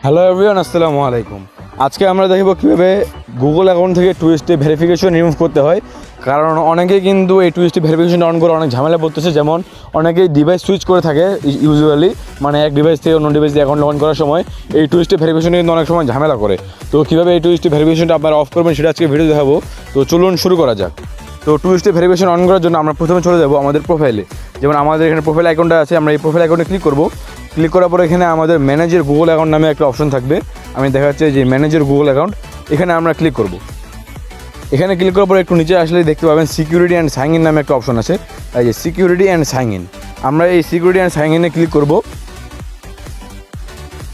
Hello everyone, আসসালামু আলাইকুম। আজকে আমরা দেখব কীভাবে গুগল অ্যাকাউন্ট থেকে টু স্টেপ ভেরিফিকেশন রিমুভ করতে হয়। কারণ অনেকেই কিন্তু এই টু স্টেপ ভেরিফিকেশন অন করে অনেক ঝামেলা পড়তেছে। যেমন অনেকেই ডিভাইস সুইচ করে থাকে ইউজুয়ালি, মানে এক ডিভাইস থেকে অন্য ডিভাইস দিয়ে অ্যাকাউন্ট লগ ইন করার সময় এই টু স্টেপ ভেরিফিকেশন কিন্তু অনেক সময় ঝামেলা করে। তো কীভাবে এই টু স্টেপ ভেরিফিকেশনটা আপনারা অফ করবেন সেটা আজকে ভিডিও দেখাবো। তো চলুন শুরু করা যাক। তো টু স্টেপ ভেরিফিকেশন অন করার জন্য আমরা প্রথমে চলে যাবো আমাদের প্রোফাইলে। যেমন আমাদের এখানে প্রোফাইল অ্যাকাউন্টটা আছে, আমরা এই প্রোফাইল অ্যাকাউন্টে ক্লিক করবো। ক্লিক করার পর এখানে আমাদের ম্যানেজের গুগল অ্যাকাউন্ট নামে একটা অপশন থাকবে। আমি দেখাচ্ছি যে ম্যানেজের গুগল অ্যাকাউন্ট, এখানে আমরা ক্লিক করব। এখানে ক্লিক করার পর একটু নিচে আসলেই দেখতে পাবেন সিকিউরিটি অ্যান্ড সাইন ইন নামে একটা অপশন আছে। এই যে সিকিউরিটি অ্যান্ড সাইন ইন, আমরা এই সিকিউরিটি অ্যান্ড সাইন ইনে ক্লিক করব।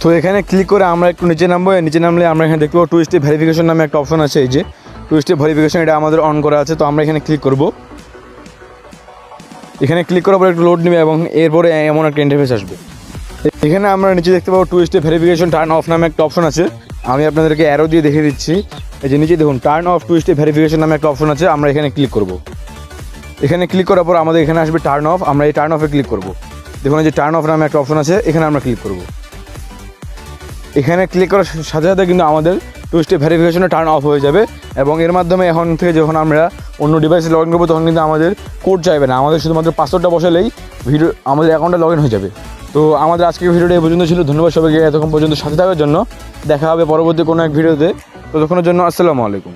তো এখানে ক্লিক করে আমরা একটু নিচে নামবো। নিচে নামলে আমরা এখানে দেখতে পাবো টু স্টেপ ভেরিফিকেশন নামে একটা অপশন আছে। এই যে টু স্টেপ ভেরিফিকেশন, এটা আমাদের অন করা আছে। তো আমরা এখানে ক্লিক করব। এখানে ক্লিক করার পর একটু লোড নেবে এবং এরপরে এমন একটা ইন্টারফেস আসবে। এখানে আমরা নিচে দেখতে পাবো two step verification turn off নামে একটা অপশন আছে। আমি আপনাদেরকে অ্যারো দিয়ে দেখিয়ে দিচ্ছি। এই যে নিচে দেখুন turn off two step verification নামে একটা অপশন আছে, আমরা এখানে ক্লিক করব। এখানে ক্লিক করার পর আমাদের এখানে আসবে টার্ন অফ, আমরা এই টার্ন অফে ক্লিক করব। দেখুন এই যে টার্ন অফ নামে একটা অপশন আছে, এখানে আমরা ক্লিক করব। এখানে ক্লিক করার সাথে সাথে কিন্তু আমাদের টু স্টেপ ভেরিফিকেশনে টার্ন অফ হয়ে যাবে এবং এর মাধ্যমে এখন থেকে যখন আমরা অন্য ডিভাইসে লগ ইন করবো তখন কিন্তু আমাদের কোড চাইবে না, আমাদের শুধুমাত্র পাসওয়ার্ডটা বসালেই আমাদের অ্যাকাউন্টে লগ ইন হয়ে যাবে। তো আমাদের আজকের ভিডিওটা এই পর্যন্ত ছিল। ধন্যবাদ সবাইকে এতক্ষণ পর্যন্ত সাথে থাকার জন্য। দেখা হবে পরবর্তী কোনো এক ভিডিওতে। ততক্ষণের জন্য আসসালামু আলাইকুম।